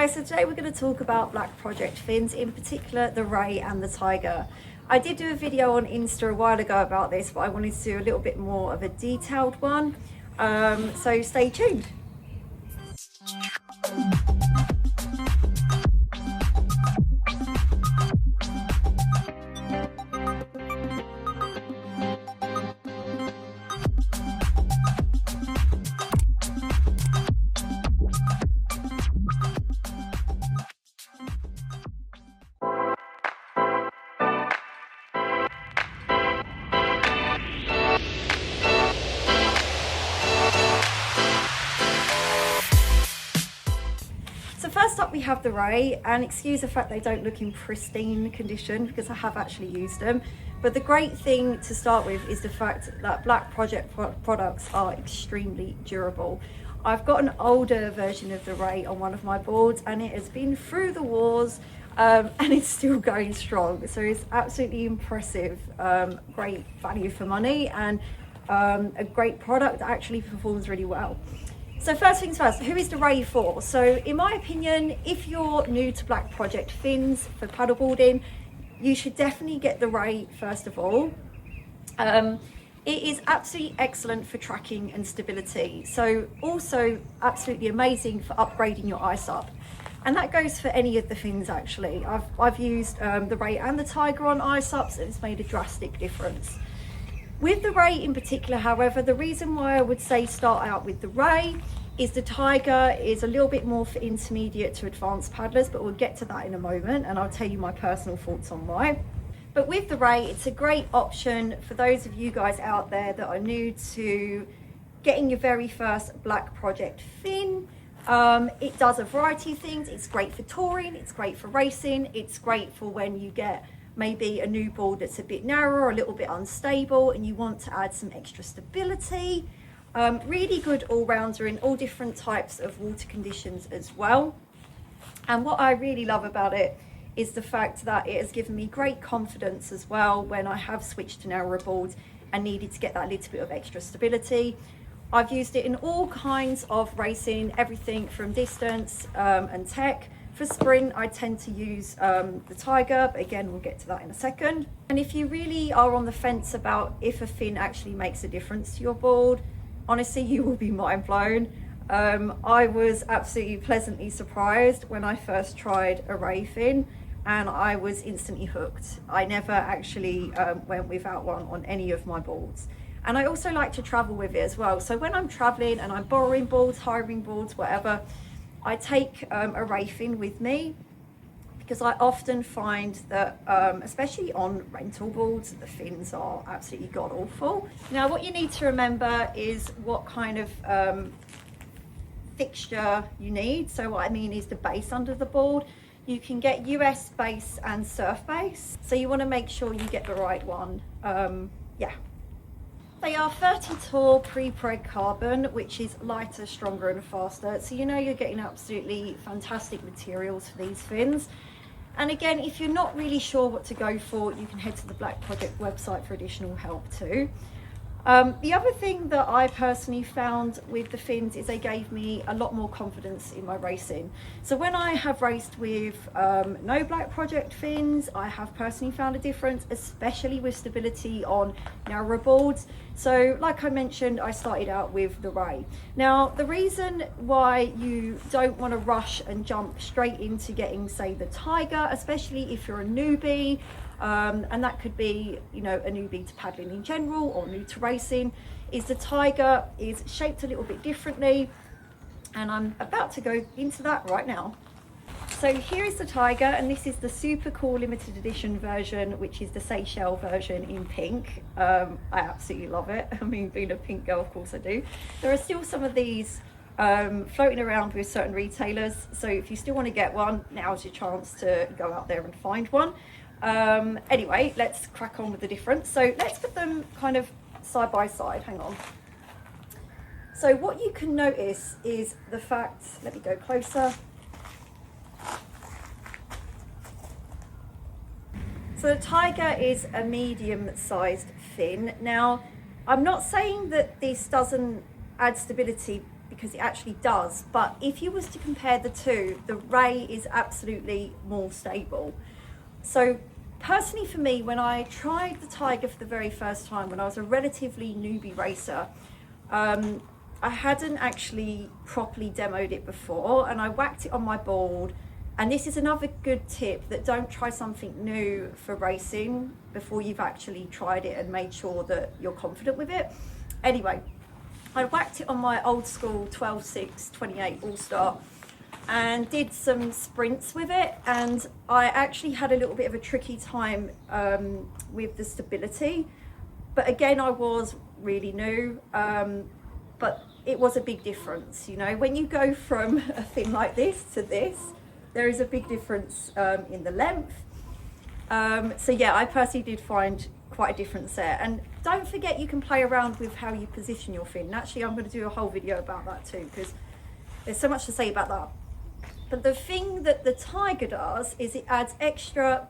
Hi, so today we're going to talk about Blackproject fins, in particular the Ray and the Tiger. I did do a video on Insta a while ago about this, but I wanted to do a little bit more of a detailed one, so stay tuned. So first up we have the Ray, and excuse the fact they don't look in pristine condition because I have actually used them. But the great thing to start with is the fact that Blackproject products are extremely durable. I've got an older version of the Ray on one of my boards and it has been through the wars and it's still going strong. So it's absolutely impressive, great value for money, and a great product that actually performs really well. So first things first, who is the Ray for? So in my opinion, if you're new to Blackproject fins for paddleboarding, you should definitely get the Ray first of all. It is absolutely excellent for tracking and stability. So also absolutely amazing for upgrading your SUP. And that goes for any of the fins actually. I've used the Ray and the Tiger on SUPs and it's made a drastic difference. With the Ray in particular, however, the reason why I would say start out with the Ray is the Tiger is a little bit more for intermediate to advanced paddlers, but we'll get to that in a moment and I'll tell you my personal thoughts on why. But with the Ray, it's a great option for those of you guys out there that are new to getting your very first Blackproject fin. It does a variety of things. It's great for touring, it's great for racing, it's great for when you get maybe a new board that's a bit narrow or a little bit unstable and you want to add some extra stability. Really good all-rounder in all different types of water conditions as well. And what I really love about it is the fact that it has given me great confidence as well when I have switched to narrower boards and needed to get that little bit of extra stability. I've used it in all kinds of racing, everything from distance and tech. For sprint, I tend to use the Tiger, but again, we'll get to that in a second. And if you really are on the fence about if a fin actually makes a difference to your board, honestly, you will be mind blown. I was absolutely pleasantly surprised when I first tried a Ray fin and I was instantly hooked. I never actually went without one on any of my boards. And I also like to travel with it as well. So when I'm traveling and I'm borrowing boards, hiring boards, whatever, I take a Ray fin with me because I often find that, especially on rental boards, the fins are absolutely god awful. Now, what you need to remember is what kind of fixture you need. So what I mean is the base under the board. You can get US base and surf base. So you want to make sure you get the right one. Yeah. They are 30 tall pre-preg carbon, which is lighter, stronger and faster. So you know you're getting absolutely fantastic materials for these fins. And again, if you're not really sure what to go for, you can head to the Blackproject website for additional help too. The other thing that I personally found with the fins is they gave me a lot more confidence in my racing. So when I have raced with no Blackproject fins, I have personally found a difference, especially with stability on narrower boards. So like I mentioned, I started out with the Ray. Now, the reason why you don't want to rush and jump straight into getting, say, the Tiger, especially if you're a newbie, and that could be, you know, a newbie to paddling in general or new to racing, is the Tiger is shaped a little bit differently, and I'm about to go into that right now. So here is the Tiger, and this is the super cool limited edition version, which is the Seychelles version in pink. I absolutely love it. I mean, being a pink girl, of course I do. There are still some of these floating around with certain retailers, so if you still want to get one, now's your chance to go out there and find one. Anyway, let's crack on with the difference. So let's put them kind of side by side. Hang on. So what you can notice is the fact, let me go closer. So the Tiger is a medium-sized fin. Now, I'm not saying that this doesn't add stability because it actually does. But if you was to compare the two, the Ray is absolutely more stable. So personally for me, when I tried the Tiger for the very first time, when I was a relatively newbie racer, I hadn't actually properly demoed it before, and I whacked it on my board. And this is another good tip, that don't try something new for racing before you've actually tried it and made sure that you're confident with it. Anyway, I whacked it on my old school 12.6 28 All-Star and did some sprints with it, and I actually had a little bit of a tricky time with the stability. But again, I was really new, but it was a big difference. You know, when you go from a thing like this to this, there is a big difference in the length. So yeah, I personally did find quite a difference there. And don't forget, you can play around with how you position your fin. And actually, I'm going to do a whole video about that too, because there's so much to say about that. But the thing that the Tiger does is it adds extra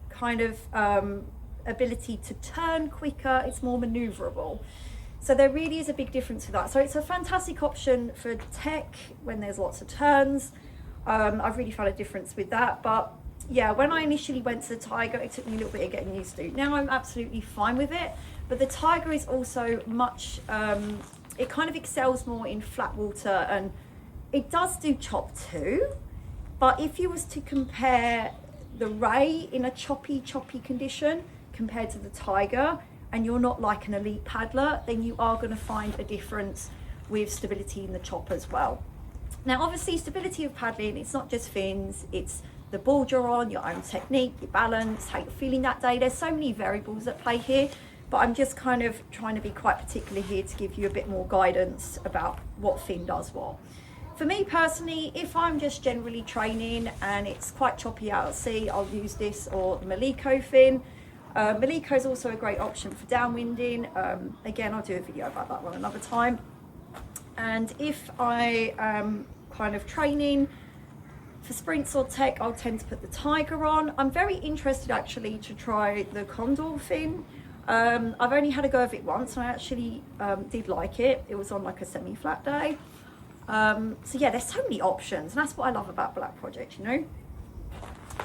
kind of ability to turn quicker. It's more maneuverable. So there really is a big difference with that. So it's a fantastic option for tech when there's lots of turns. I've really found a difference with that. But yeah, when I initially went to the Tiger, it took me a little bit of getting used to. Now I'm absolutely fine with it. But the Tiger is also much, it kind of excels more in flat water, and it does do chop too. But if you was to compare the Ray in a choppy condition compared to the Tiger, and you're not like an elite paddler, then you are going to find a difference with stability in the chop as well. Now, obviously, stability of paddling, it's not just fins, it's the board you're on, your own technique, your balance, how you're feeling that day. There's so many variables at play here, but I'm just kind of trying to be quite particular here to give you a bit more guidance about what fin does what. For me personally, if I'm just generally training and it's quite choppy out at sea, I'll use this or the Maliko fin. Maliko is also a great option for downwinding. Again, I'll do a video about that one another time. And if I am kind of training for sprints or tech, I'll tend to put the Tiger on. I'm very interested actually to try the Condor fin. I've only had a go of it once, and I actually did like it. It was on like a semi-flat day. So yeah, there's so many options, and that's what I love about Blackproject, you know.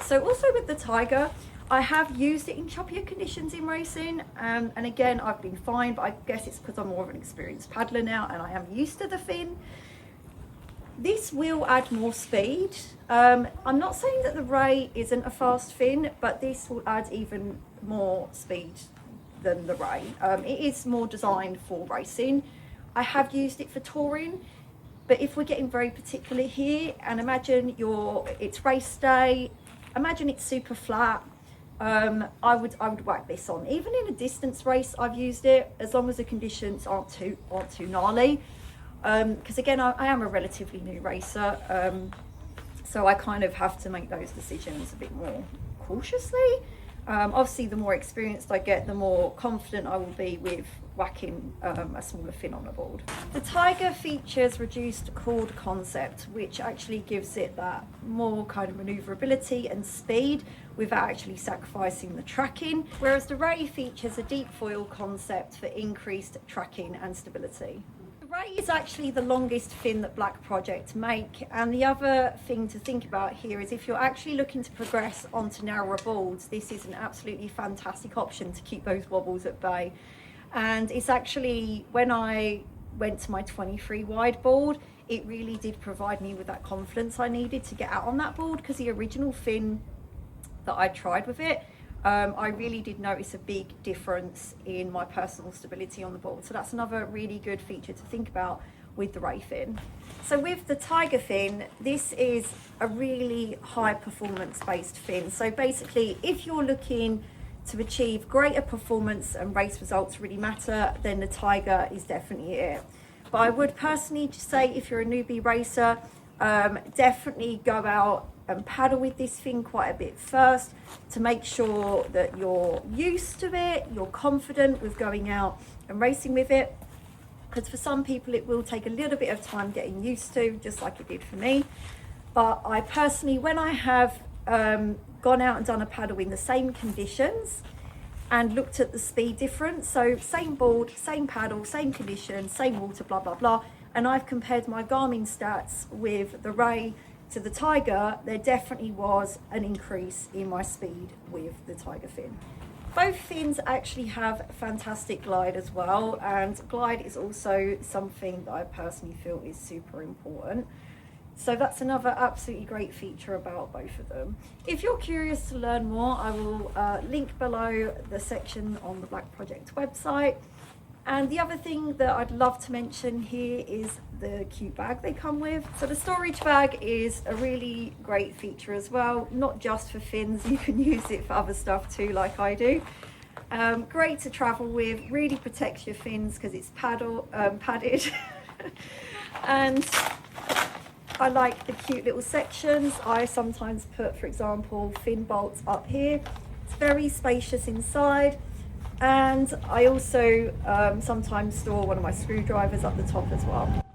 So also with the Tiger, I have used it in choppier conditions in racing, and again, I've been fine, but I guess it's because I'm more of an experienced paddler now and I am used to the fin. This will add more speed. I'm not saying that the Ray isn't a fast fin, but this will add even more speed than the Ray. It is more designed for racing. I have used it for touring, but if we're getting very particular here, and imagine it's race day, imagine it's super flat, I would whack this on. Even in a distance race, I've used it, as long as the conditions aren't too gnarly. Because again, I am a relatively new racer, so I kind of have to make those decisions a bit more cautiously. Obviously, the more experienced I get, the more confident I will be with whacking a smaller fin on the board. The Tiger features reduced chord concept, which actually gives it that more kind of manoeuvrability and speed without actually sacrificing the tracking, whereas the Ray features a deep foil concept for increased tracking and stability. The Ray is actually the longest fin that Blackproject make, and the other thing to think about here is if you're actually looking to progress onto narrower boards, this is an absolutely fantastic option to keep those wobbles at bay. And it's actually, when I went to my 23 wide board, it really did provide me with that confidence I needed to get out on that board, because the original fin that I tried with it, I really did notice a big difference in my personal stability on the board. So that's another really good feature to think about with the Ray fin. So with the Tiger fin, this is a really high performance based fin. So basically, if you're looking to achieve greater performance and race results really matter, then the Tiger is definitely it. But I would personally just say, if you're a newbie racer, definitely go out and paddle with this fin quite a bit first to make sure that you're used to it, you're confident with going out and racing with it. Because for some people it will take a little bit of time getting used to, just like it did for me. But I personally, when I have gone out and done a paddle in the same conditions and looked at the speed difference, so same board, same paddle, same conditions, same water, blah blah blah, and I've compared my Garmin stats with the Ray to the Tiger, there definitely was an increase in my speed with the Tiger fin. Both fins actually have fantastic glide as well, and glide is also something that I personally feel is super important. So that's another absolutely great feature about both of them. If you're curious to learn more, I will link below the section on the Blackproject website. And the other thing that I'd love to mention here is the cute bag they come with. So the storage bag is a really great feature as well, not just for fins, you can use it for other stuff too, like I do. Great to travel with, really protects your fins because it's padded. And I like the cute little sections. I sometimes put, for example, fin bolts up here. It's very spacious inside. And I also sometimes store one of my screwdrivers up the top as well.